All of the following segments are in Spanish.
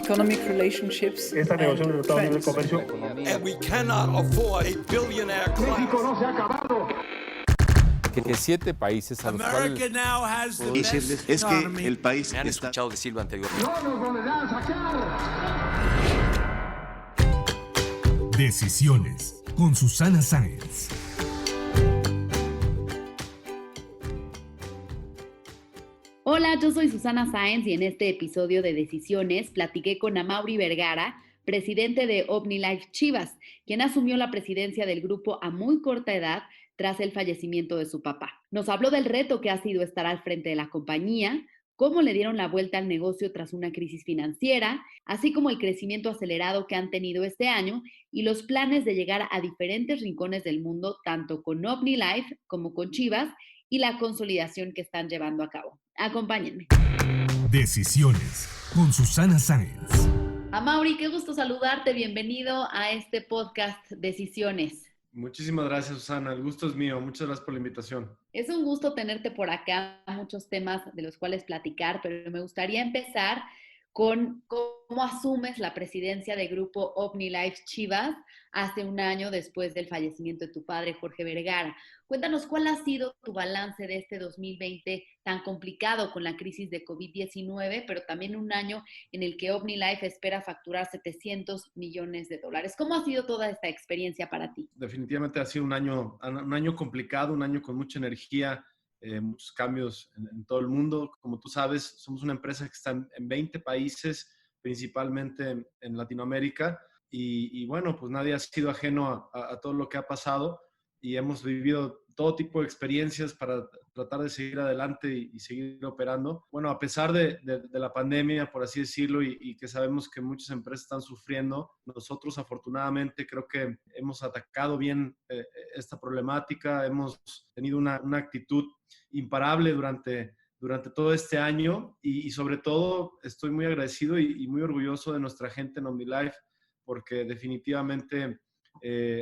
economic relationships, Esta negociación del Tratado de Libre Comercio. And we cannot afford a billionaire class. México no se ha acabado. Que 7 países a los cuales... America now has the best Es economy. que el país Me han está... escuchado decirlo anteriormente. No nos volverán a sacar. Decisiones con Susana Sáenz. Hola, yo soy Susana Sáenz y en este episodio de Decisiones platiqué con Amaury Vergara, presidente de OmniLife Chivas, quien asumió la presidencia del grupo a muy corta edad tras el fallecimiento de su papá. Nos habló del reto que ha sido estar al frente de la compañía, cómo le dieron la vuelta al negocio tras una crisis financiera, así como el crecimiento acelerado que han tenido este año y los planes de llegar a diferentes rincones del mundo, tanto con OmniLife como con Chivas, y la consolidación que están llevando a cabo. Acompáñenme. Decisiones con Susana Sáenz. Amaury, qué gusto saludarte. Bienvenido a este podcast Decisiones. Muchísimas gracias, Susana. El gusto es mío. Muchas gracias por la invitación. Es un gusto tenerte por acá. Muchos temas de los cuales platicar, pero me gustaría empezar con cómo asumes la presidencia de grupo OmniLife Chivas hace un año después del fallecimiento de tu padre, Jorge Vergara. Cuéntanos cuál ha sido tu balance de este 2020 tan complicado con la crisis de COVID-19, pero también un año en el que OmniLife espera facturar $700 millones. ¿Cómo ha sido toda esta experiencia para ti? Definitivamente ha sido un año complicado, un año con mucha energía, muchos cambios en todo el mundo. Como tú sabes, somos una empresa que está en 20 países, principalmente en Latinoamérica, y bueno, pues nadie ha sido ajeno a todo lo que ha pasado y hemos vivido todo tipo de experiencias para tratar de seguir adelante y seguir operando. Bueno, a pesar de la pandemia, por así decirlo, y que sabemos que muchas empresas están sufriendo, nosotros afortunadamente creo que hemos atacado bien esta problemática, hemos tenido una actitud imparable durante todo este año y sobre todo estoy muy agradecido y muy orgulloso de nuestra gente en OmniLife porque definitivamente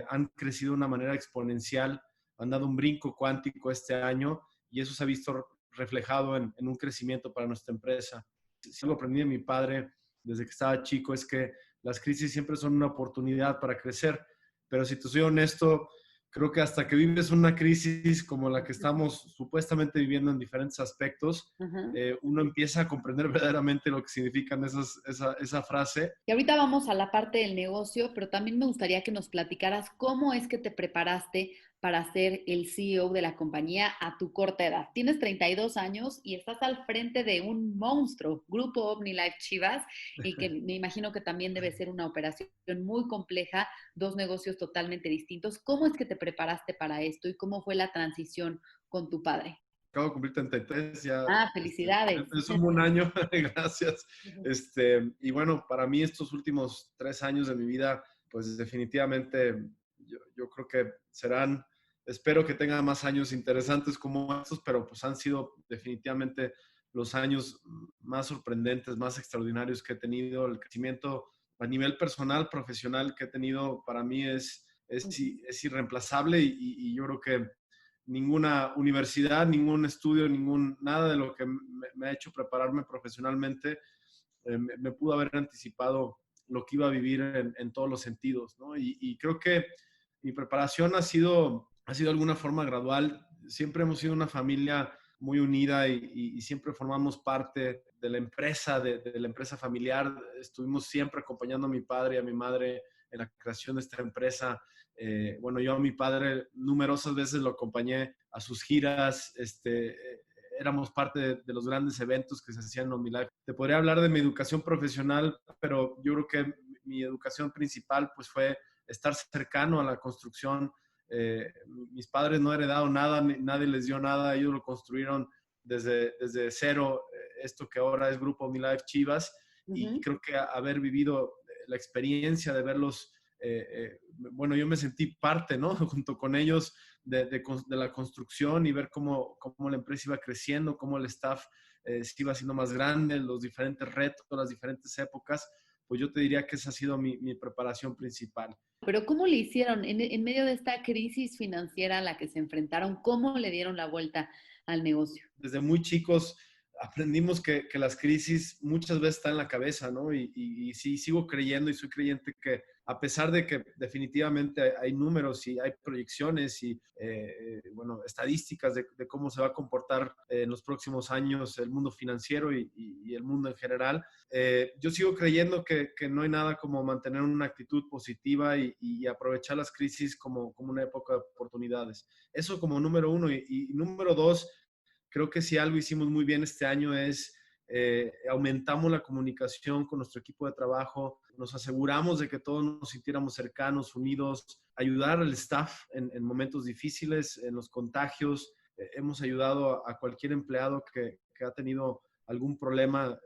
han crecido de una manera exponencial, han dado un brinco cuántico este año y eso se ha visto reflejado en un crecimiento para nuestra empresa. Si algo aprendí de mi padre desde que estaba chico es que las crisis siempre son una oportunidad para crecer, pero si te soy honesto, creo que hasta que vives una crisis como la que estamos supuestamente viviendo en diferentes aspectos, uno empieza a comprender verdaderamente lo que significan esa frase. Y ahorita vamos a la parte del negocio, pero también me gustaría que nos platicaras cómo es que te preparaste para ser el CEO de la compañía a tu corta edad. Tienes 32 años y estás al frente de un monstruo, Grupo OmniLife Chivas, y que me imagino que también debe ser una operación muy compleja, dos negocios totalmente distintos. ¿Cómo es que te preparaste para esto y cómo fue la transición con tu padre? Acabo de cumplir 33 ya. Felicidades. Es un buen año, gracias. Y bueno, para mí estos últimos 3 años de mi vida, pues definitivamente yo creo que espero que tengan más años interesantes como estos, pero pues han sido definitivamente los años más sorprendentes, más extraordinarios que he tenido. El crecimiento a nivel personal, profesional que he tenido para mí es irreemplazable y yo creo que ninguna universidad, ningún estudio, nada de lo que me ha hecho prepararme profesionalmente me pudo haber anticipado lo que iba a vivir en todos los sentidos, ¿no? Y creo que mi preparación ha sido de alguna forma gradual. Siempre hemos sido una familia muy unida y siempre formamos parte de la empresa, de la empresa familiar. Estuvimos siempre acompañando a mi padre y a mi madre en la creación de esta empresa. Bueno, yo a mi padre numerosas veces lo acompañé a sus giras, éramos parte de los grandes eventos que se hacían en OmniLife. Te podría hablar de mi educación profesional, pero yo creo que mi educación principal pues fue estar cercano a la construcción. Mis padres no heredaron nada, nadie les dio nada, ellos lo construyeron desde cero, esto que ahora es Grupo OmniLife Chivas, y creo que haber vivido la experiencia de verlos, bueno, yo me sentí parte, ¿no? Junto con ellos de la construcción y ver cómo la empresa iba creciendo, cómo el staff se iba haciendo más grande, los diferentes retos, las diferentes épocas, pues yo te diría que esa ha sido mi preparación principal. Pero ¿cómo le hicieron en medio de esta crisis financiera a la que se enfrentaron? ¿Cómo le dieron la vuelta al negocio? Desde muy chicos aprendimos que las crisis muchas veces están en la cabeza, ¿no? Y sí, sigo creyendo y soy creyente que a pesar de que definitivamente hay números y hay proyecciones y, bueno, estadísticas de cómo se va a comportar en los próximos años el mundo financiero y el mundo en general, yo sigo creyendo que no hay nada como mantener una actitud positiva y aprovechar las crisis como una época de oportunidades. Eso como número uno. Y número dos, creo que si algo hicimos muy bien este año es aumentamos la comunicación con nuestro equipo de trabajo, nos aseguramos de que todos nos sintiéramos cercanos, unidos, ayudar al staff en momentos difíciles, en los contagios. Hemos ayudado a cualquier empleado que ha tenido algún problema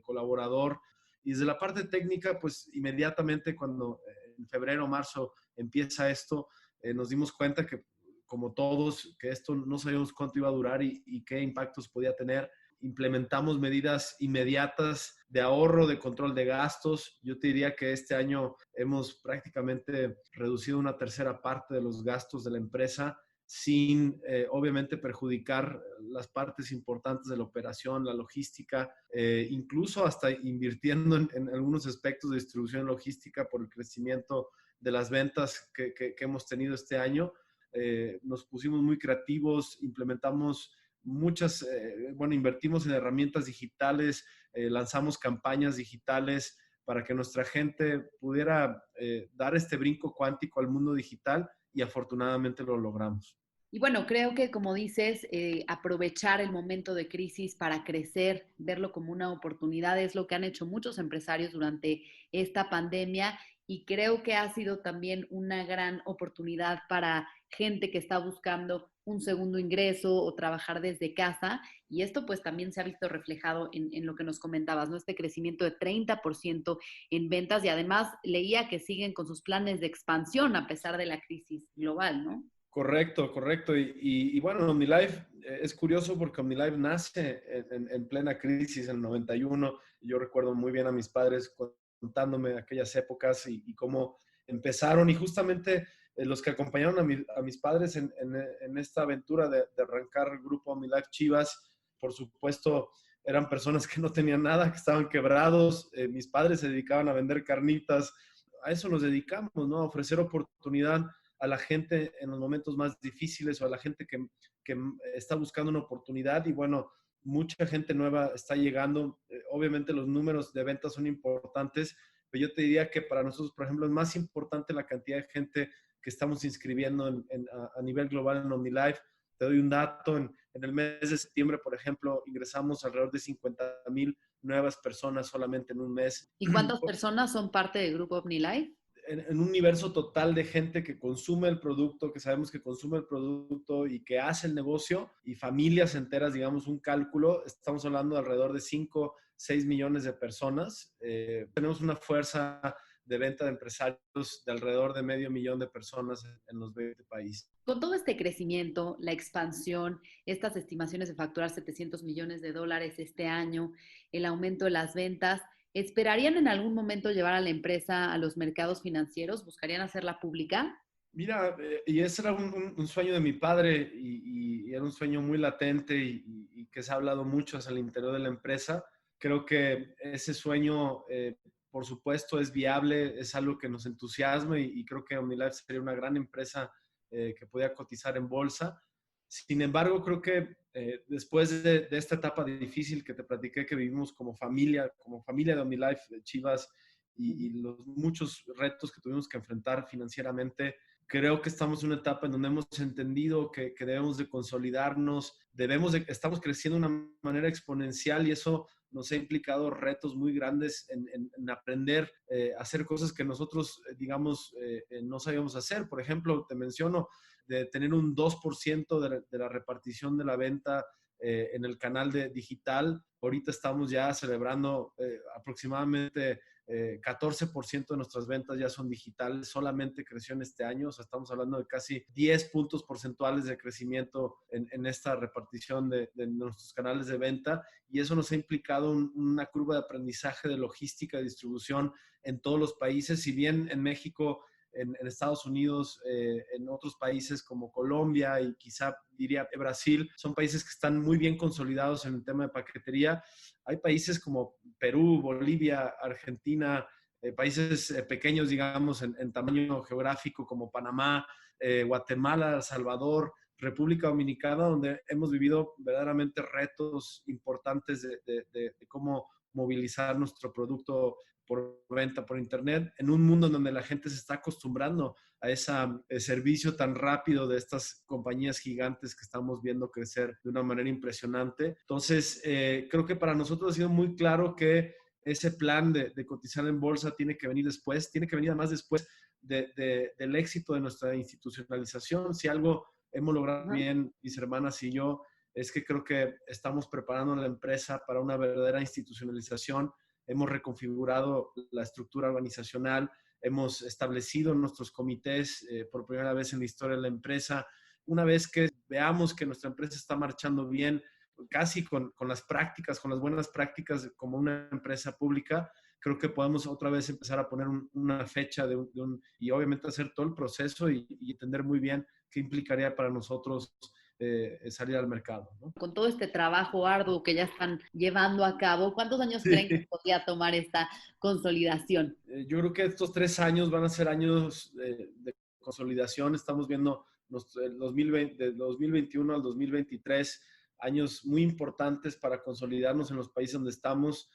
colaborador. Y desde la parte técnica, pues inmediatamente cuando en febrero o marzo empieza esto, nos dimos cuenta que, como todos, que esto no sabíamos cuánto iba a durar y qué impactos podía tener. Implementamos medidas inmediatas de ahorro, de control de gastos. Yo te diría que este año hemos prácticamente reducido una tercera parte de los gastos de la empresa sin, obviamente, perjudicar las partes importantes de la operación, la logística, incluso hasta invirtiendo en algunos aspectos de distribución logística por el crecimiento de las ventas que hemos tenido este año. Nos pusimos muy creativos, implementamos invertimos en herramientas digitales, lanzamos campañas digitales para que nuestra gente pudiera dar este brinco cuántico al mundo digital y afortunadamente lo logramos. Y bueno, creo que como dices, aprovechar el momento de crisis para crecer, verlo como una oportunidad es lo que han hecho muchos empresarios durante esta pandemia y creo que ha sido también una gran oportunidad para gente que está buscando un segundo ingreso o trabajar desde casa y esto pues también se ha visto reflejado en lo que nos comentabas, ¿no? Este crecimiento de 30% en ventas y además leía que siguen con sus planes de expansión a pesar de la crisis global, ¿no? Correcto, correcto. Y bueno, OmniLife es curioso porque OmniLife nace en plena crisis en el 91. Yo recuerdo muy bien a mis padres contándome aquellas épocas y cómo empezaron. Y justamente los que acompañaron a mis padres en esta aventura de arrancar el grupo OmniLife Chivas, por supuesto, eran personas que no tenían nada, que estaban quebrados. Mis padres se dedicaban a vender carnitas. A eso nos dedicamos, ¿no? A ofrecer oportunidad a la gente en los momentos más difíciles o a la gente que está buscando una oportunidad y bueno, mucha gente nueva está llegando. Obviamente los números de ventas son importantes, pero yo te diría que para nosotros, por ejemplo, es más importante la cantidad de gente que estamos inscribiendo a nivel global en OmniLife. Te doy un dato, en el mes de septiembre, por ejemplo, ingresamos alrededor de 50,000 nuevas personas solamente en un mes. ¿Y cuántas personas son parte del grupo OmniLife? En un universo total de gente que consume el producto, que sabemos que consume el producto y que hace el negocio y familias enteras, digamos, un cálculo, estamos hablando de alrededor de 5, 6 millones de personas. Tenemos una fuerza de venta de empresarios de alrededor de 500,000 de personas en los 20 países. Con todo este crecimiento, la expansión, estas estimaciones de facturar $700 millones este año, el aumento de las ventas, ¿esperarían en algún momento llevar a la empresa a los mercados financieros? ¿Buscarían hacerla pública? Mira, y ese era un sueño de mi padre y era un sueño muy latente y que se ha hablado mucho hacia el interior de la empresa. Creo que ese sueño, por supuesto, es viable, es algo que nos entusiasma y creo que OmniLife sería una gran empresa que podía cotizar en bolsa. Sin embargo, creo que después de esta etapa difícil que te platiqué que vivimos como familia de OmniLife Chivas y los muchos retos que tuvimos que enfrentar financieramente, creo que estamos en una etapa en donde hemos entendido que debemos de consolidarnos, estamos creciendo de una manera exponencial y eso nos ha implicado retos muy grandes en aprender a hacer cosas que nosotros, digamos, no sabíamos hacer. Por ejemplo, te menciono de tener un 2% de la repartición de la venta en el canal digital. Ahorita estamos ya celebrando aproximadamente 14% de nuestras ventas ya son digitales, solamente creció en este año, o sea, estamos hablando de casi 10 puntos porcentuales de crecimiento en esta repartición de nuestros canales de venta y eso nos ha implicado una curva de aprendizaje de logística, de distribución en todos los países. Si bien en México en Estados Unidos, en otros países como Colombia y quizá diría Brasil, son países que están muy bien consolidados en el tema de paquetería. Hay países como Perú, Bolivia, Argentina, países pequeños, digamos, en tamaño geográfico como Panamá, Guatemala, El Salvador, República Dominicana, donde hemos vivido verdaderamente retos importantes de cómo movilizar nuestro producto por venta por internet, en un mundo en donde la gente se está acostumbrando a ese servicio tan rápido de estas compañías gigantes que estamos viendo crecer de una manera impresionante. Entonces, creo que para nosotros ha sido muy claro que ese plan de cotizar en bolsa tiene que venir después, tiene que venir además después del éxito de nuestra institucionalización. Si algo hemos logrado bien, mis hermanas y yo, es que creo que estamos preparando a la empresa para una verdadera institucionalización. Hemos reconfigurado la estructura organizacional, hemos establecido nuestros comités por primera vez en la historia de la empresa. Una vez que veamos que nuestra empresa está marchando bien, casi con las prácticas, con las buenas prácticas como una empresa pública, creo que podemos otra vez empezar a poner una fecha y obviamente hacer todo el proceso y entender muy bien qué implicaría para nosotros salir al mercado, ¿no? Con todo este trabajo arduo que ya están llevando a cabo, ¿cuántos años creen que podría tomar esta consolidación? Yo creo que estos 3 años van a ser años de consolidación. Estamos viendo el 2020, del 2021 al 2023, años muy importantes para consolidarnos en los países donde estamos.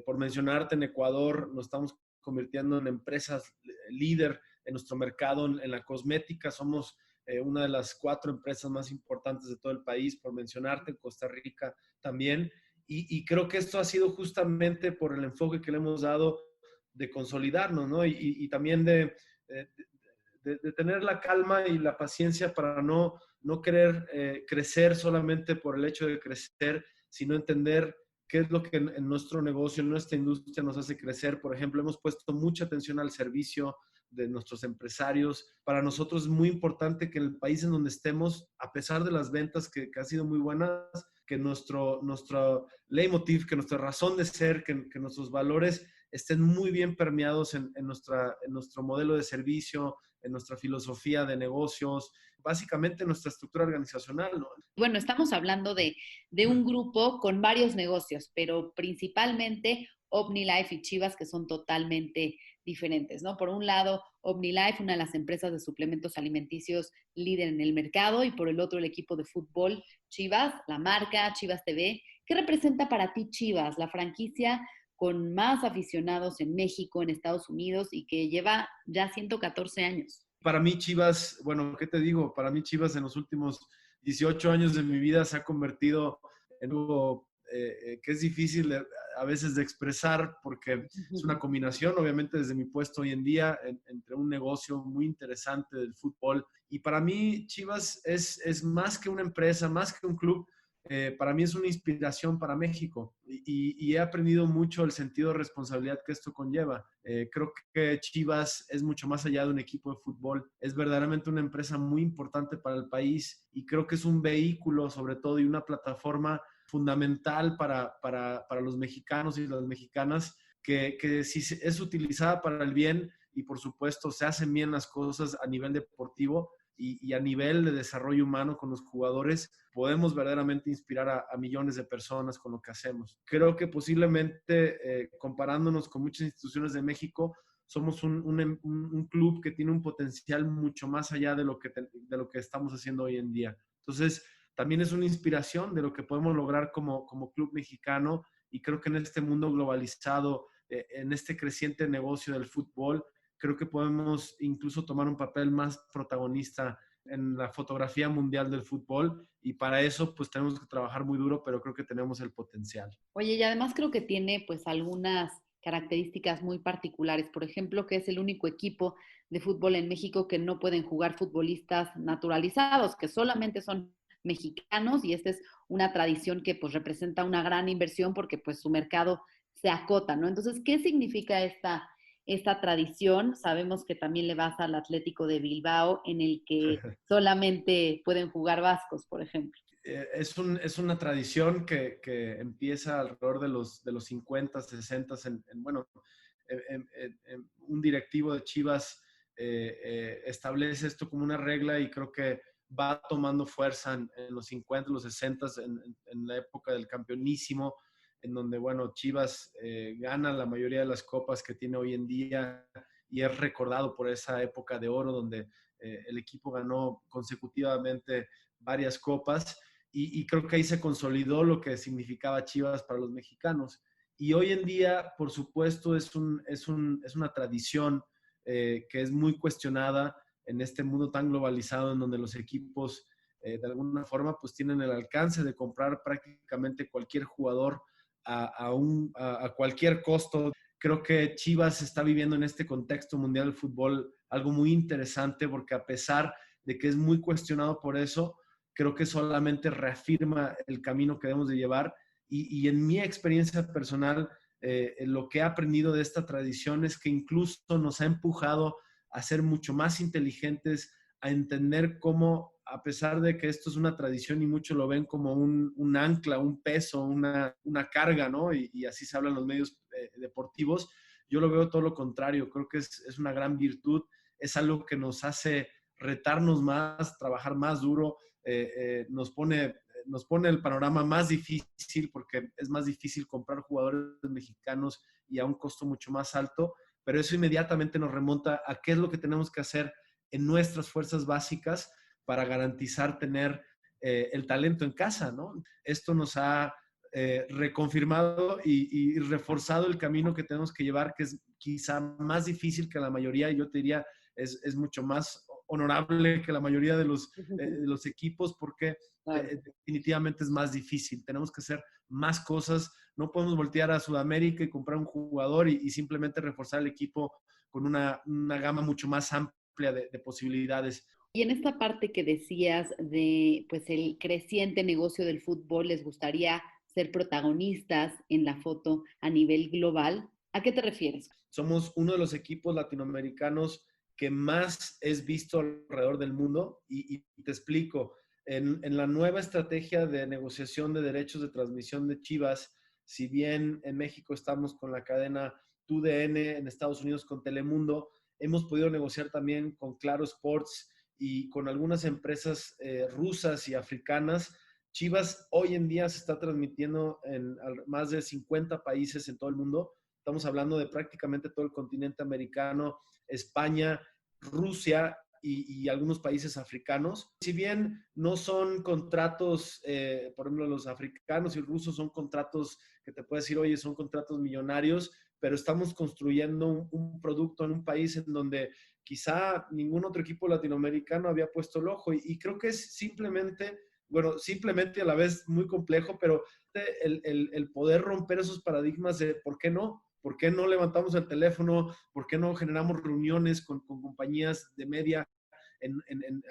Por mencionarte, en Ecuador nos estamos convirtiendo en empresas líder en nuestro mercado, en la cosmética. Somos una de las 4 empresas más importantes de todo el país, por mencionarte, en Costa Rica también. Y creo que esto ha sido justamente por el enfoque que le hemos dado de consolidarnos, ¿no? Y también de tener la calma y la paciencia para no querer crecer solamente por el hecho de crecer, sino entender qué es lo que en nuestro negocio, en nuestra industria nos hace crecer. Por ejemplo, hemos puesto mucha atención al servicio de nuestros empresarios. Para nosotros es muy importante que en el país en donde estemos, a pesar de las ventas que han sido muy buenas, que nuestro leitmotiv, que nuestra razón de ser, que nuestros valores estén muy bien permeados en nuestro modelo de servicio, en nuestra filosofía de negocios, básicamente en nuestra estructura organizacional, ¿no? Bueno, estamos hablando de un grupo con varios negocios, pero principalmente OmniLife y Chivas, que son totalmente diferentes, ¿no? Por un lado, OmniLife, una de las empresas de suplementos alimenticios líder en el mercado, y por el otro, el equipo de fútbol Chivas, la marca Chivas TV. ¿Qué representa para ti Chivas, la franquicia con más aficionados en México, en Estados Unidos, y que lleva ya 114 años? Para mí Chivas, bueno, ¿qué te digo? Para mí Chivas en los últimos 18 años de mi vida se ha convertido en algo que es difícil a veces de expresar, porque es una combinación, obviamente desde mi puesto hoy en día, entre un negocio muy interesante del fútbol. Y para mí Chivas es más que una empresa, más que un club. Para mí es una inspiración para México y he aprendido mucho el sentido de responsabilidad que esto conlleva. Creo que Chivas es mucho más allá de un equipo de fútbol, es verdaderamente una empresa muy importante para el país y creo que es un vehículo sobre todo y una plataforma fundamental para los mexicanos y las mexicanas que si es utilizada para el bien y por supuesto se hacen bien las cosas a nivel deportivo, y a nivel de desarrollo humano con los jugadores, podemos verdaderamente inspirar a millones de personas con lo que hacemos. Creo que posiblemente, comparándonos con muchas instituciones de México, somos un club que tiene un potencial mucho más allá de lo que estamos haciendo hoy en día. Entonces, también es una inspiración de lo que podemos lograr como club mexicano, y creo que en este mundo globalizado, en este creciente negocio del fútbol, creo que podemos incluso tomar un papel más protagonista en la fotografía mundial del fútbol, y para eso pues tenemos que trabajar muy duro, pero creo que tenemos el potencial. Oye, y además creo que tiene pues algunas características muy particulares. Por ejemplo, que es el único equipo de fútbol en México que no pueden jugar futbolistas naturalizados, que solamente son mexicanos, y esta es una tradición que pues representa una gran inversión porque pues su mercado se acota, ¿no? Entonces, ¿qué significa esta tradición? Sabemos que también le vas al Atlético de Bilbao, en el que solamente pueden jugar vascos, por ejemplo. Es una tradición que empieza alrededor de los 50, 60, un directivo de Chivas establece esto como una regla y creo que va tomando fuerza en los 50, los 60, en la época del campeonísimo, en donde, bueno, Chivas gana la mayoría de las copas que tiene hoy en día y es recordado por esa época de oro donde el equipo ganó consecutivamente varias copas y creo que ahí se consolidó lo que significaba Chivas para los mexicanos. Y hoy en día, por supuesto, es una tradición que es muy cuestionada en este mundo tan globalizado en donde los equipos de alguna forma pues tienen el alcance de comprar prácticamente cualquier jugador a cualquier costo. Creo que Chivas está viviendo en este contexto mundial del fútbol algo muy interesante porque a pesar de que es muy cuestionado por eso, creo que solamente reafirma el camino que debemos de llevar y en mi experiencia personal, lo que he aprendido de esta tradición es que incluso nos ha empujado a ser mucho más inteligentes, a entender cómo, a pesar de que esto es una tradición y muchos lo ven como un ancla, un peso, una carga, ¿no? Y así se habla en los medios deportivos, yo lo veo todo lo contrario. Creo que es una gran virtud, es algo que nos hace retarnos más, trabajar más duro, nos pone el panorama más difícil porque es más difícil comprar jugadores mexicanos y a un costo mucho más alto, pero eso inmediatamente nos remonta a qué es lo que tenemos que hacer en nuestras fuerzas básicas para garantizar tener el talento en casa, ¿no? Esto nos ha reconfirmado y reforzado el camino que tenemos que llevar, que es quizá más difícil que la mayoría, y yo te diría, es mucho más honorable que la mayoría de los equipos, porque definitivamente es más difícil. Tenemos que hacer más cosas. No podemos voltear a Sudamérica y comprar un jugador y simplemente reforzar el equipo con una gama mucho más amplia de posibilidades. Y en esta parte que decías de pues el creciente negocio del fútbol, les gustaría ser protagonistas en la foto a nivel global. ¿A qué te refieres? Somos uno de los equipos latinoamericanos que más es visto alrededor del mundo y te explico. En la nueva estrategia de negociación de derechos de transmisión de Chivas, si bien en México estamos con la cadena TUDN, en Estados Unidos con Telemundo, hemos podido negociar también con Claro Sports y con algunas empresas rusas y africanas. Chivas hoy en día se está transmitiendo en más de 50 países en todo el mundo. Estamos hablando de prácticamente todo el continente americano, España, Rusia y algunos países africanos. Si bien no son contratos, por ejemplo, los africanos y rusos son contratos que te puedes decir, oye, son contratos millonarios, pero estamos construyendo un producto en un país en donde quizá ningún otro equipo latinoamericano había puesto el ojo. Y creo que es simplemente a la vez muy complejo, pero el poder romper esos paradigmas de ¿por qué no? ¿Por qué no levantamos el teléfono? ¿Por qué no generamos reuniones con compañías de media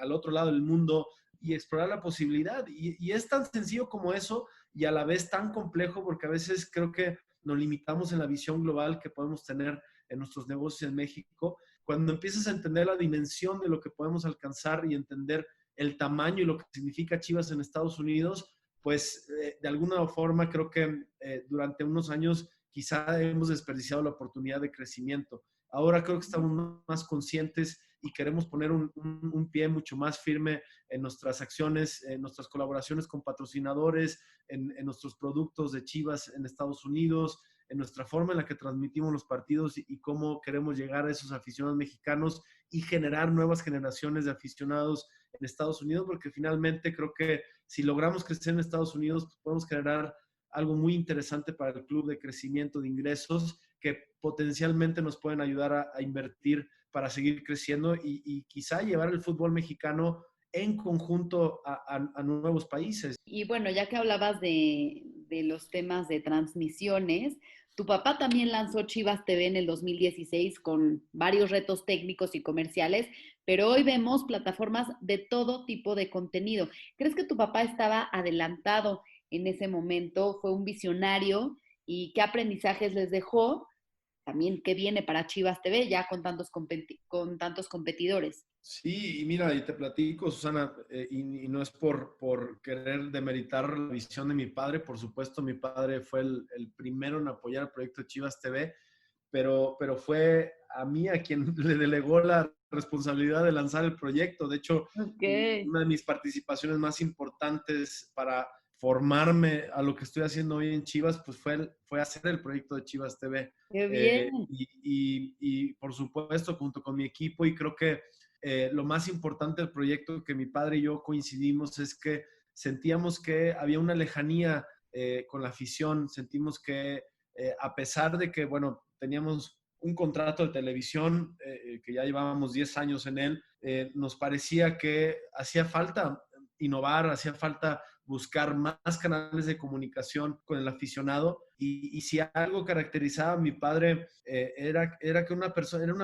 al otro lado del mundo y explorar la posibilidad? Y es tan sencillo como eso y a la vez tan complejo porque a veces creo que nos limitamos en la visión global que podemos tener en nuestros negocios en México. Cuando empiezas a entender la dimensión de lo que podemos alcanzar y entender el tamaño y lo que significa Chivas en Estados Unidos, pues de alguna forma creo que durante unos años quizá hemos desperdiciado la oportunidad de crecimiento. Ahora creo que estamos más conscientes y queremos poner un pie mucho más firme en nuestras acciones, en nuestras colaboraciones con patrocinadores, en nuestros productos de Chivas en Estados Unidos, en nuestra forma en la que transmitimos los partidos y cómo queremos llegar a esos aficionados mexicanos y generar nuevas generaciones de aficionados en Estados Unidos, porque finalmente creo que si logramos crecer en Estados Unidos, pues podemos generar algo muy interesante para el club de crecimiento de ingresos que potencialmente nos pueden ayudar a invertir para seguir creciendo y quizá llevar el fútbol mexicano en conjunto a nuevos países. Y bueno, ya que hablabas de los temas de transmisiones, tu papá también lanzó Chivas TV en el 2016 con varios retos técnicos y comerciales, pero hoy vemos plataformas de todo tipo de contenido. ¿Crees que tu papá estaba adelantado en ese momento? ¿Fue un visionario? ¿Y qué aprendizajes les dejó? También, ¿qué viene para Chivas TV ya con tantos competidores? Sí, y mira, y te platico, Susana, y no es por querer demeritar la visión de mi padre. Por supuesto, mi padre fue el primero en apoyar el proyecto de Chivas TV, pero fue a mí a quien le delegó la responsabilidad de lanzar el proyecto. De hecho, una de mis participaciones más importantes para formarme a lo que estoy haciendo hoy en Chivas, pues fue hacer el proyecto de Chivas TV. ¡Qué bien! Y por supuesto, junto con mi equipo, y creo que lo más importante del proyecto que mi padre y yo coincidimos es que sentíamos que había una lejanía con la afición, sentimos que a pesar de que, bueno, teníamos un contrato de televisión, que ya llevábamos 10 años en él, nos parecía que hacía falta innovar, hacía falta buscar más canales de comunicación con el aficionado. Y si algo caracterizaba a mi padre era que era una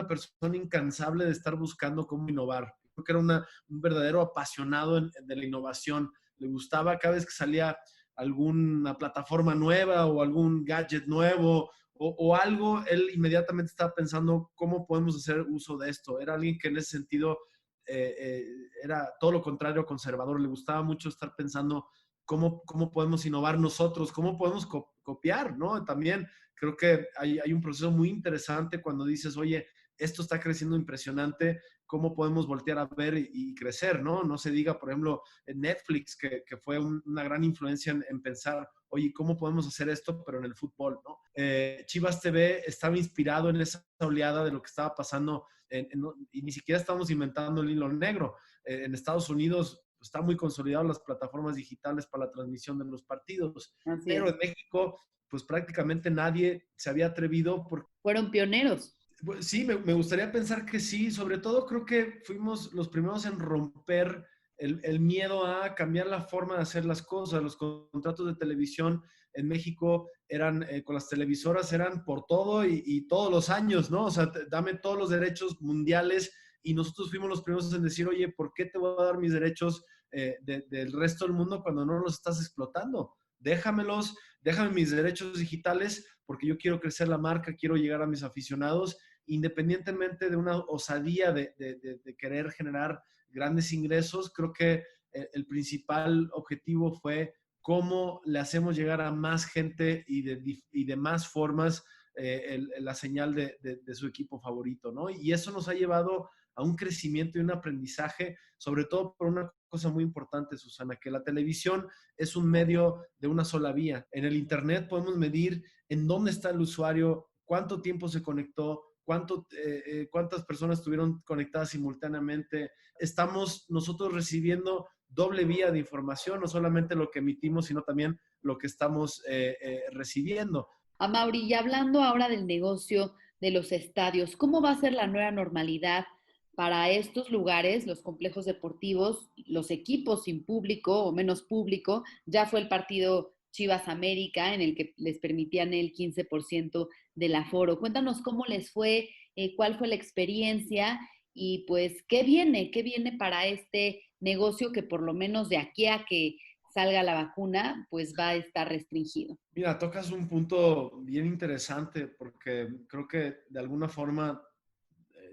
persona incansable de estar buscando cómo innovar. Creo que era un verdadero apasionado de la innovación. Le gustaba cada vez que salía alguna plataforma nueva o algún gadget nuevo o algo, él inmediatamente estaba pensando cómo podemos hacer uso de esto. Era alguien que en ese sentido era todo lo contrario conservador. Le gustaba mucho estar pensando cómo podemos innovar nosotros, cómo podemos copiar, ¿no? También creo que hay un proceso muy interesante cuando dices, oye, esto está creciendo impresionante, ¿cómo podemos voltear a ver y crecer, ¿no? No se diga, por ejemplo, en Netflix, que fue una gran influencia en pensar, oye, ¿cómo podemos hacer esto, pero en el fútbol, ¿no? Chivas TV estaba inspirado en esa oleada de lo que estaba pasando, y ni siquiera estamos inventando el hilo negro. En Estados Unidos está muy consolidado las plataformas digitales para la transmisión de los partidos, pero en México, pues prácticamente nadie se había atrevido. Fueron pioneros. Sí, me gustaría pensar que sí. Sobre todo creo que fuimos los primeros en romper el miedo a cambiar la forma de hacer las cosas. Los contratos de televisión en México eran, con las televisoras eran por todo y todos los años, ¿no? O sea, dame todos los derechos mundiales, y nosotros fuimos los primeros en decir, oye, ¿por qué te voy a dar mis derechos del resto del mundo cuando no los estás explotando? Déjame mis derechos digitales porque yo quiero crecer la marca, quiero llegar a mis aficionados, independientemente de una osadía de querer generar grandes ingresos. Creo que el principal objetivo fue cómo le hacemos llegar a más gente y de más formas la señal de su equipo favorito, ¿no? Y eso nos ha llevado a un crecimiento y un aprendizaje, sobre todo por una cosa muy importante, Susana, que la televisión es un medio de una sola vía. En el Internet podemos medir en dónde está el usuario, cuánto tiempo se conectó, cuántas personas estuvieron conectadas simultáneamente. Estamos nosotros recibiendo doble vía de información, no solamente lo que emitimos, sino también lo que estamos recibiendo. Amaury, y hablando ahora del negocio de los estadios, ¿cómo va a ser la nueva normalidad para estos lugares, los complejos deportivos, los equipos sin público o menos público? Ya fue el partido Chivas América en el que les permitían el 15% del aforo. Cuéntanos cómo les fue, cuál fue la experiencia y pues qué viene para este negocio que por lo menos de aquí a que salga la vacuna, pues va a estar restringido. Mira, tocas un punto bien interesante porque creo que de alguna forma,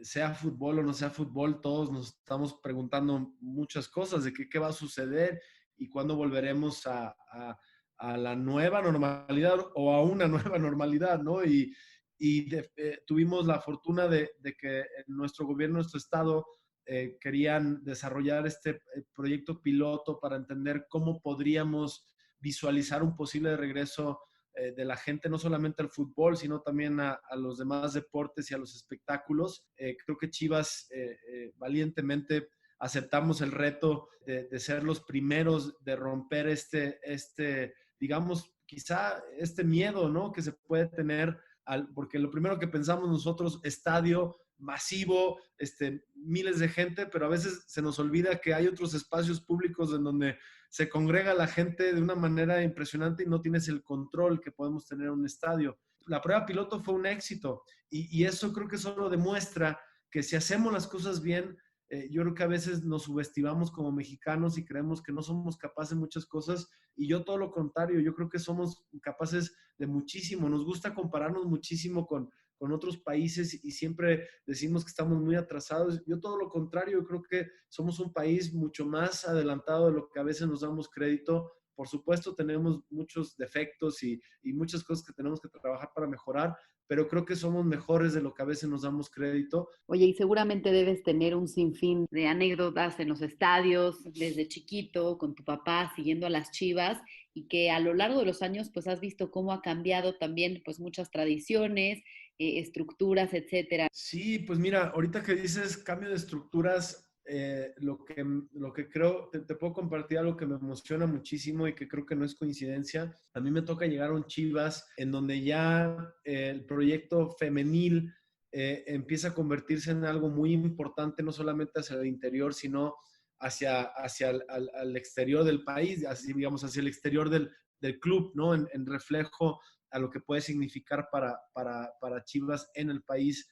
sea fútbol o no sea fútbol, todos nos estamos preguntando muchas cosas de qué va a suceder y cuándo volveremos a la nueva normalidad o a una nueva normalidad, ¿no? Tuvimos la fortuna de que nuestro gobierno, nuestro estado, querían desarrollar este proyecto piloto para entender cómo podríamos visualizar un posible regreso de la gente, no solamente al fútbol, sino también a los demás deportes y a los espectáculos. Creo que Chivas valientemente aceptamos el reto de ser los primeros de romper digamos, quizá este miedo, ¿no?, que se puede tener, porque lo primero que pensamos nosotros, estadio masivo, miles de gente, pero a veces se nos olvida que hay otros espacios públicos en donde se congrega la gente de una manera impresionante y no tienes el control que podemos tener en un estadio. La prueba piloto fue un éxito y eso creo que solo demuestra que si hacemos las cosas bien, yo creo que a veces nos subestimamos como mexicanos y creemos que no somos capaces de muchas cosas, y yo todo lo contrario, yo creo que somos capaces de muchísimo. Nos gusta compararnos muchísimo con otros países y siempre decimos que estamos muy atrasados. Yo todo lo contrario, yo creo que somos un país mucho más adelantado de lo que a veces nos damos crédito. Por supuesto, tenemos muchos defectos y muchas cosas que tenemos que trabajar para mejorar, pero creo que somos mejores de lo que a veces nos damos crédito. Oye, y seguramente debes tener un sinfín de anécdotas en los estadios, desde chiquito, con tu papá, siguiendo a las Chivas, y que a lo largo de los años, pues has visto cómo ha cambiado también, pues muchas tradiciones, estructuras, etcétera. Sí, pues mira, ahorita que dices cambio de estructuras, lo que creo, te puedo compartir algo que me emociona muchísimo y que creo que no es coincidencia. A mí me toca llegar a un Chivas en donde ya el proyecto femenil empieza a convertirse en algo muy importante, no solamente hacia el interior, sino hacia al exterior del país, así, digamos, hacia el exterior del club, ¿no? En reflejo a lo que puede significar para Chivas en el país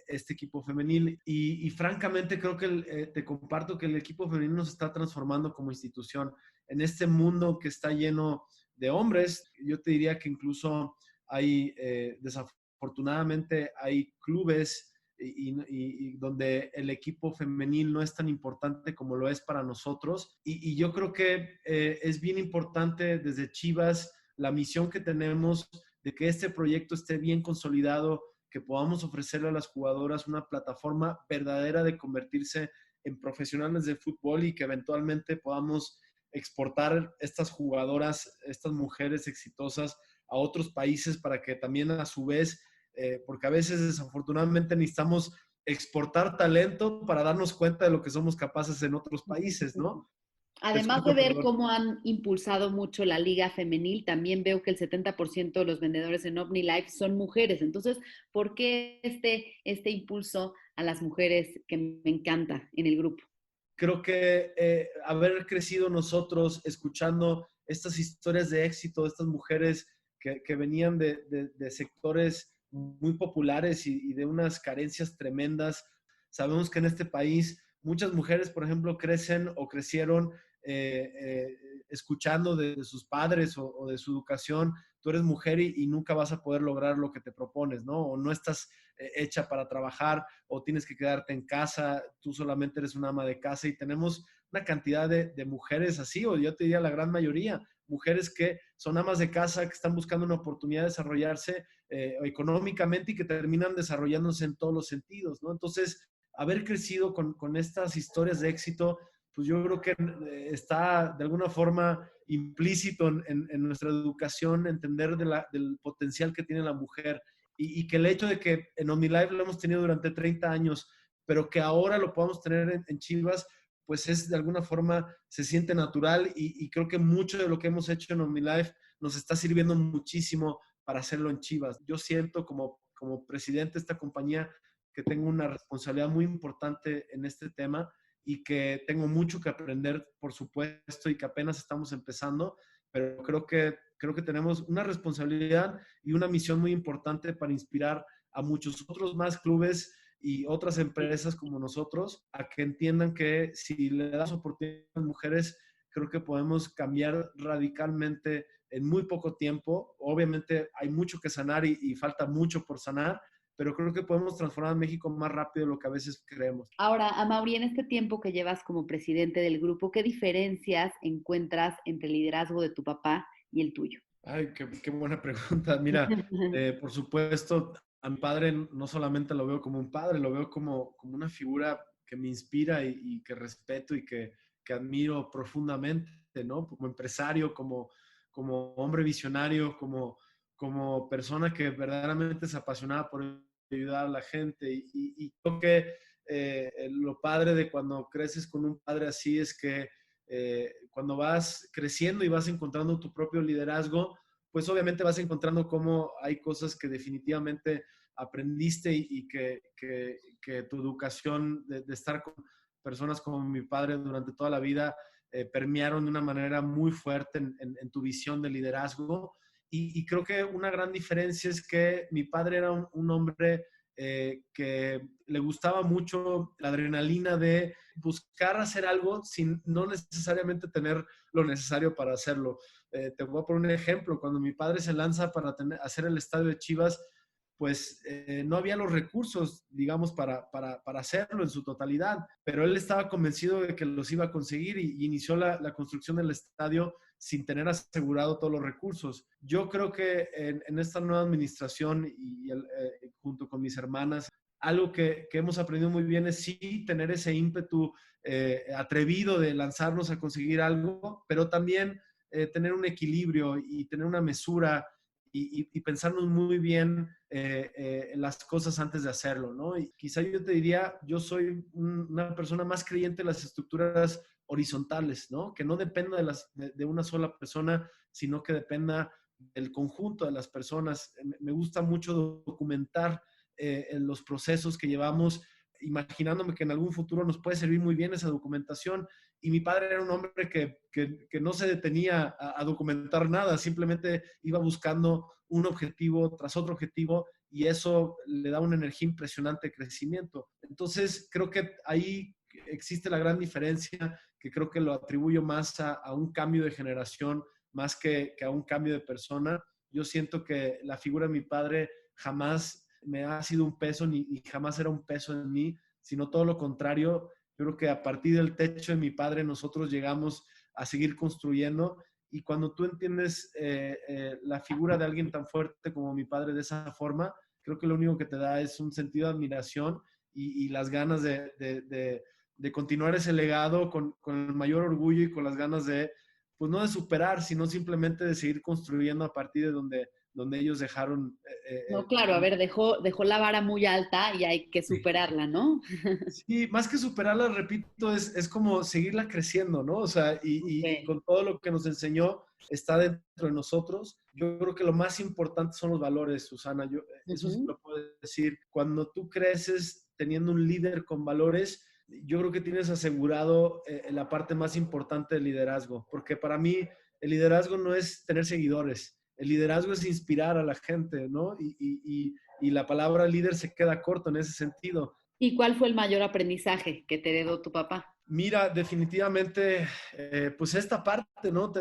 este equipo femenil. Y francamente creo que te comparto que el equipo femenil nos está transformando como institución. En este mundo que está lleno de hombres, yo te diría que incluso hay, desafortunadamente, hay clubes y donde el equipo femenil no es tan importante como lo es para nosotros. Y yo creo que es bien importante desde Chivas la misión que tenemos de que este proyecto esté bien consolidado, que podamos ofrecerle a las jugadoras una plataforma verdadera de convertirse en profesionales de fútbol y que eventualmente podamos exportar estas jugadoras, estas mujeres exitosas a otros países para que también a su vez, porque a veces desafortunadamente necesitamos exportar talento para darnos cuenta de lo que somos capaces en otros países, ¿no? Además de ver cómo han impulsado mucho la liga femenil, también veo que el 70% de los vendedores en OmniLife son mujeres. Entonces, ¿por qué este impulso a las mujeres que me encanta en el grupo? Creo que haber crecido nosotros escuchando estas historias de éxito de estas mujeres que venían de sectores muy populares y de unas carencias tremendas. Sabemos que en este país muchas mujeres, por ejemplo, crecen o crecieron escuchando de sus padres o de su educación, tú eres mujer y nunca vas a poder lograr lo que te propones, ¿no? O no estás hecha para trabajar o tienes que quedarte en casa, tú solamente eres una ama de casa y tenemos una cantidad de mujeres así, o yo te diría la gran mayoría, mujeres que son amas de casa, que están buscando una oportunidad de desarrollarse económicamente y que terminan desarrollándose en todos los sentidos, ¿no? Entonces, haber crecido con estas historias de éxito, pues yo creo que está de alguna forma implícito en nuestra educación, entender del potencial que tiene la mujer y que el hecho de que en OmniLife lo hemos tenido durante 30 años, pero que ahora lo podamos tener en Chivas, pues es de alguna forma, se siente natural y creo que mucho de lo que hemos hecho en OmniLife nos está sirviendo muchísimo para hacerlo en Chivas. Yo siento como presidente de esta compañía que tengo una responsabilidad muy importante en este tema y que tengo mucho que aprender, por supuesto, y que apenas estamos empezando, pero creo que tenemos una responsabilidad y una misión muy importante para inspirar a muchos otros más clubes y otras empresas como nosotros a que entiendan que si le das oportunidad a las mujeres, creo que podemos cambiar radicalmente en muy poco tiempo. Obviamente hay mucho que sanar y falta mucho por sanar, pero creo que podemos transformar a México más rápido de lo que a veces creemos. Ahora, Amaury, en este tiempo que llevas como presidente del grupo, ¿qué diferencias encuentras entre el liderazgo de tu papá y el tuyo? Ay, qué buena pregunta. Mira, por supuesto, a mi padre no solamente lo veo como un padre, lo veo como una figura que me inspira y que respeto y que admiro profundamente, ¿no? Como empresario, como hombre visionario, como persona que verdaderamente es apasionada por ayudar a la gente. Y creo que lo padre de cuando creces con un padre así es que cuando vas creciendo y vas encontrando tu propio liderazgo, pues obviamente vas encontrando cómo hay cosas que definitivamente aprendiste y que tu educación de estar con personas como mi padre durante toda la vida permearon de una manera muy fuerte en tu visión de liderazgo. Y creo que una gran diferencia es que mi padre era un hombre que le gustaba mucho la adrenalina de buscar hacer algo sin no necesariamente tener lo necesario para hacerlo. Te voy a poner un ejemplo. Cuando mi padre se lanza para hacer el estadio de Chivas, pues no había los recursos, digamos, para hacerlo en su totalidad, pero él estaba convencido de que los iba a conseguir y inició la construcción del estadio sin tener asegurado todos los recursos. Yo creo que en esta nueva administración y junto con mis hermanas, algo que hemos aprendido muy bien es sí tener ese ímpetu atrevido de lanzarnos a conseguir algo, pero también tener un equilibrio y tener una mesura y pensarnos muy bien en las cosas antes de hacerlo, ¿no? Y quizá yo te diría, yo soy una persona más creyente en las estructuras horizontales, ¿no? Que no dependa de una sola persona, sino que dependa del conjunto de las personas. Me gusta mucho documentar en los procesos que llevamos, imaginándome que en algún futuro nos puede servir muy bien esa documentación. Y mi padre era un hombre que no se detenía a documentar nada, simplemente iba buscando un objetivo tras otro objetivo y eso le da una energía impresionante de crecimiento. Entonces, creo que ahí existe la gran diferencia, que creo que lo atribuyo más a un cambio de generación, más que a un cambio de persona. Yo siento que la figura de mi padre jamás me ha sido un peso ni jamás era un peso en mí, sino todo lo contrario. Yo creo que a partir del techo de mi padre nosotros llegamos a seguir construyendo y cuando tú entiendes la figura de alguien tan fuerte como mi padre de esa forma, creo que lo único que te da es un sentido de admiración y las ganas de continuar ese legado con el mayor orgullo y con las ganas de, pues no de superar, sino simplemente de seguir construyendo a partir de donde ellos dejaron. No, claro, a ver, dejó la vara muy alta y hay que superarla, ¿no? Sí, más que superarla, repito, es como seguirla creciendo, ¿no? O sea, y con todo lo que nos enseñó está dentro de nosotros. Yo creo que lo más importante son los valores, Susana. Eso sí lo puedo decir. Cuando tú creces teniendo un líder con valores, yo creo que tienes asegurado la parte más importante del liderazgo, porque para mí el liderazgo no es tener seguidores. El liderazgo es inspirar a la gente, ¿no? Y la palabra líder se queda corto en ese sentido. ¿Y cuál fue el mayor aprendizaje que te heredó tu papá? Mira, definitivamente, pues esta parte, ¿no?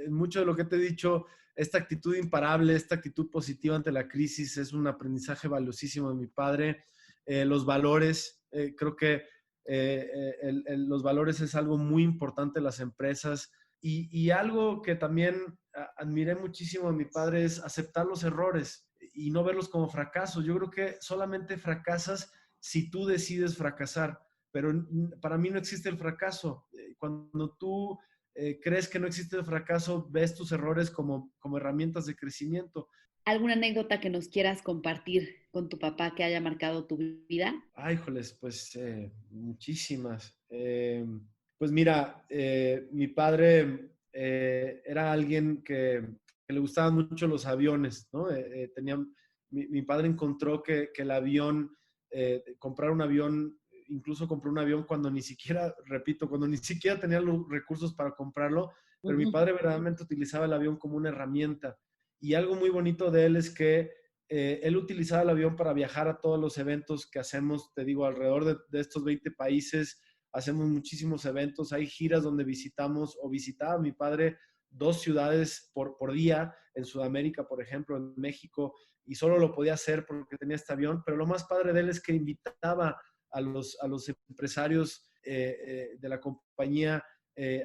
Mucho de lo que te he dicho, esta actitud imparable, esta actitud positiva ante la crisis es un aprendizaje valiosísimo de mi padre. Los valores, creo que los valores es algo muy importante en las empresas. Y algo que también admiré muchísimo de mi padre es aceptar los errores y no verlos como fracasos. Yo creo que solamente fracasas si tú decides fracasar, pero para mí no existe el fracaso. Cuando tú crees que no existe el fracaso, ves tus errores como herramientas de crecimiento. ¿Alguna anécdota que nos quieras compartir con tu papá que haya marcado tu vida? Ay, joles, pues muchísimas. Pues mira, mi padre era alguien que le gustaban mucho los aviones, ¿no? Mi padre encontró que el avión, comprar un avión, incluso compró un avión cuando ni siquiera, repito, cuando ni siquiera tenía los recursos para comprarlo, pero mi padre verdaderamente utilizaba el avión como una herramienta. Y algo muy bonito de él es que él utilizaba el avión para viajar a todos los eventos que hacemos, te digo, alrededor de estos 20 países. Hacemos muchísimos eventos, hay giras donde visitaba mi padre 2 ciudades por día, en Sudamérica, por ejemplo, en México, y solo lo podía hacer porque tenía este avión, pero lo más padre de él es que invitaba a los empresarios de la compañía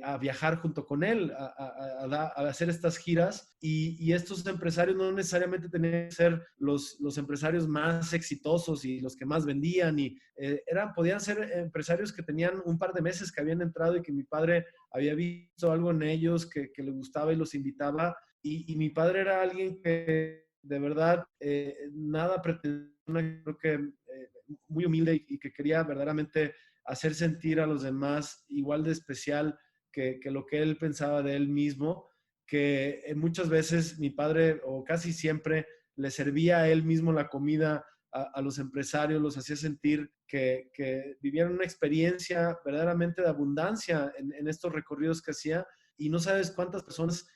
a viajar junto con él, a hacer estas giras y estos empresarios no necesariamente tenían que ser los empresarios más exitosos y los que más vendían podían ser empresarios que tenían un par de meses que habían entrado y que mi padre había visto algo en ellos que le gustaba y los invitaba y mi padre era alguien que de verdad nada pretendía, creo que muy humilde y que quería verdaderamente hacer sentir a los demás igual de especial que lo que él pensaba de él mismo, que muchas veces mi padre, o casi siempre, le servía a él mismo la comida a los empresarios, los hacía sentir que vivían una experiencia verdaderamente de abundancia en estos recorridos que hacía, y no sabes cuántas personas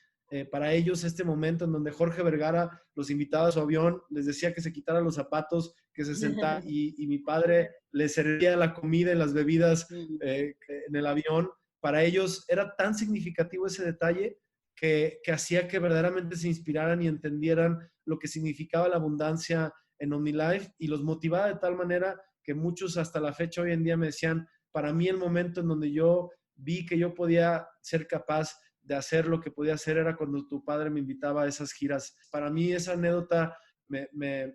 para ellos este momento en donde Jorge Vergara los invitaba a su avión, les decía que se quitaran los zapatos, que se sentara y mi padre les servía la comida y las bebidas en el avión. Para ellos era tan significativo ese detalle que hacía que verdaderamente se inspiraran y entendieran lo que significaba la abundancia en OmniLife y los motivaba de tal manera que muchos hasta la fecha hoy en día me decían, para mí el momento en donde yo vi que yo podía ser capaz de hacer lo que podía hacer era cuando tu padre me invitaba a esas giras. Para mí esa anécdota me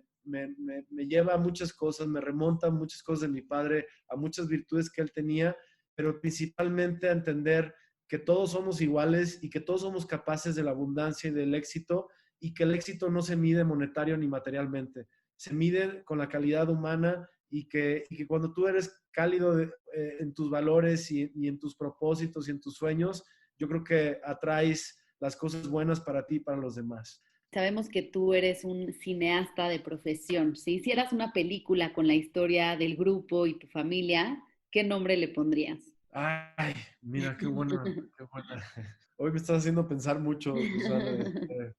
lleva a muchas cosas, me remonta a muchas cosas de mi padre, a muchas virtudes que él tenía, pero principalmente a entender que todos somos iguales y que todos somos capaces de la abundancia y del éxito, y que el éxito no se mide monetario ni materialmente, se mide con la calidad humana, y que cuando tú eres cálido en tus valores y en tus propósitos y en tus sueños, yo creo que atraes las cosas buenas para ti y para los demás. Sabemos que tú eres un cineasta de profesión. Si hicieras una película con la historia del grupo y tu familia, ¿qué nombre le pondrías? Ay, mira, qué buena. Hoy me estás haciendo pensar mucho, Susana,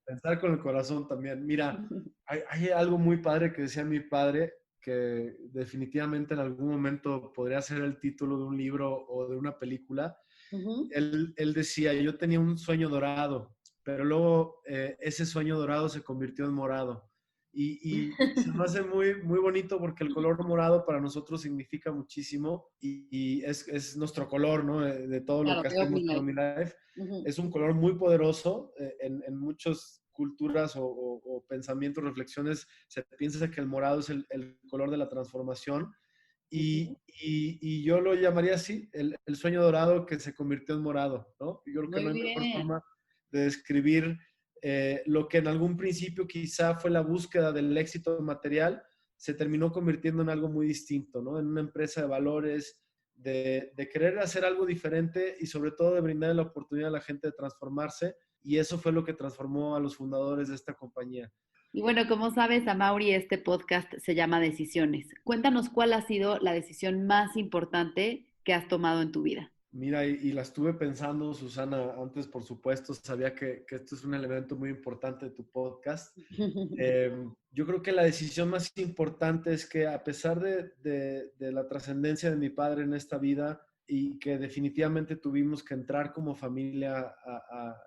pensar con el corazón también. Mira, hay algo muy padre que decía mi padre, que definitivamente en algún momento podría ser el título de un libro o de una película. Uh-huh. Él decía, yo tenía un sueño dorado, pero luego ese sueño dorado se convirtió en morado. Y se me hace muy, muy bonito porque el color morado para nosotros significa muchísimo y es nuestro color, ¿no? De todo lo que hacemos en OmniLife. Uh-huh. Es un color muy poderoso. En muchas culturas o pensamientos, reflexiones, se piensa que el morado es el color de la transformación. Y yo lo llamaría así, el sueño dorado que se convirtió en morado, ¿no? Yo creo que no hay mejor forma de describir lo que en algún principio quizá fue la búsqueda del éxito material, se terminó convirtiendo en algo muy distinto, ¿no? En una empresa de valores, de querer hacer algo diferente y sobre todo de brindar la oportunidad a la gente de transformarse, y eso fue lo que transformó a los fundadores de esta compañía. Y bueno, como sabes, Amaury, este podcast se llama Decisiones. Cuéntanos cuál ha sido la decisión más importante que has tomado en tu vida. Mira, y la estuve pensando, Susana, antes, por supuesto, sabía que esto es un elemento muy importante de tu podcast. Yo creo que la decisión más importante es que a pesar de la trascendencia de mi padre en esta vida, y que definitivamente tuvimos que entrar como familia a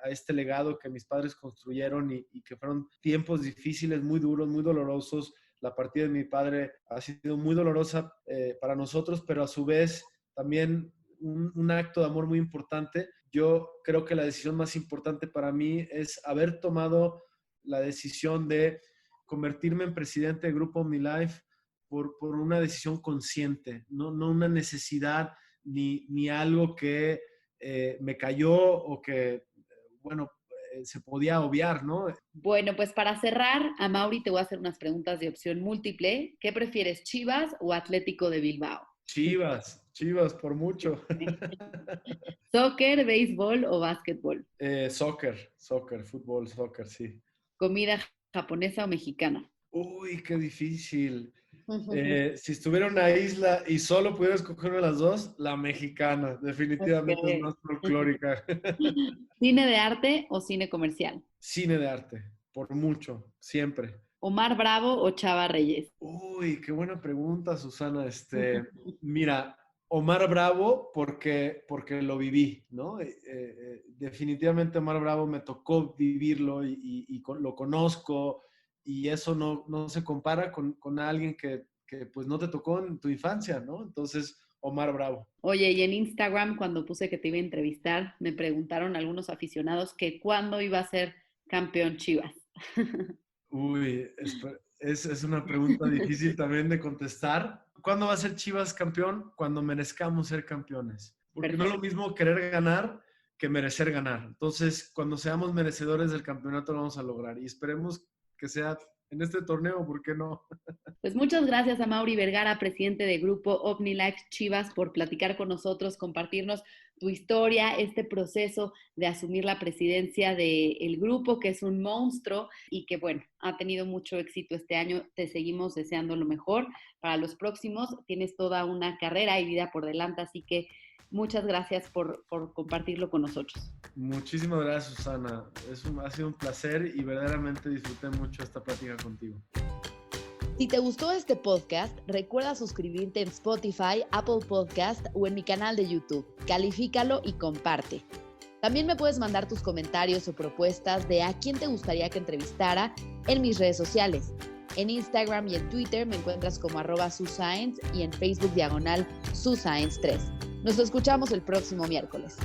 este legado que mis padres construyeron y que fueron tiempos difíciles, muy duros, muy dolorosos. La partida de mi padre ha sido muy dolorosa para nosotros, pero a su vez también un acto de amor muy importante. Yo creo que la decisión más importante para mí es haber tomado la decisión de convertirme en presidente del Grupo OmniLife por una decisión consciente, no una necesidad ni algo que me cayó o que, bueno, se podía obviar, ¿no? Bueno, pues para cerrar, Amaury, te voy a hacer unas preguntas de opción múltiple. ¿Qué prefieres, Chivas o Atlético de Bilbao? Chivas, por mucho. ¿Soccer, béisbol o básquetbol? Soccer, fútbol, soccer, sí. ¿Comida japonesa o mexicana? Uy, qué difícil. Si estuviera en una isla y solo pudiera escoger una de las dos, la mexicana, definitivamente es más folclórica. ¿Cine de arte o cine comercial? Cine de arte, por mucho, siempre. ¿Omar Bravo o Chava Reyes? Uy, qué buena pregunta, Susana. Mira, Omar Bravo porque lo viví, ¿no? Definitivamente Omar Bravo me tocó vivirlo y lo conozco. Y eso no se compara con alguien que pues no te tocó en tu infancia, ¿no? Entonces, Omar Bravo. Oye, y en Instagram, cuando puse que te iba a entrevistar, me preguntaron algunos aficionados que cuándo iba a ser campeón Chivas. Uy, es una pregunta difícil también de contestar. ¿Cuándo va a ser Chivas campeón? Cuando merezcamos ser campeones. Porque Perfecto. no es lo mismo querer ganar que merecer ganar. Entonces, cuando seamos merecedores del campeonato, lo vamos a lograr. Y esperemos que sea en este torneo, ¿por qué no? Pues muchas gracias a Amaury Vergara, presidente de Grupo OmniLife Chivas, por platicar con nosotros, compartirnos tu historia, este proceso de asumir la presidencia del grupo, que es un monstruo y que, bueno, ha tenido mucho éxito este año. Te seguimos deseando lo mejor para los próximos. Tienes toda una carrera y vida por delante, así que muchas gracias por compartirlo con nosotros. Muchísimas gracias, Susana. Ha sido un placer y verdaderamente disfruté mucho esta plática contigo. Si te gustó este podcast, recuerda suscribirte en Spotify, Apple Podcast o en mi canal de YouTube. Califícalo y comparte. También me puedes mandar tus comentarios o propuestas de a quién te gustaría que entrevistara en mis redes sociales. En Instagram y en Twitter me encuentras como @suscience y en Facebook /suscience3. Nos escuchamos el próximo miércoles.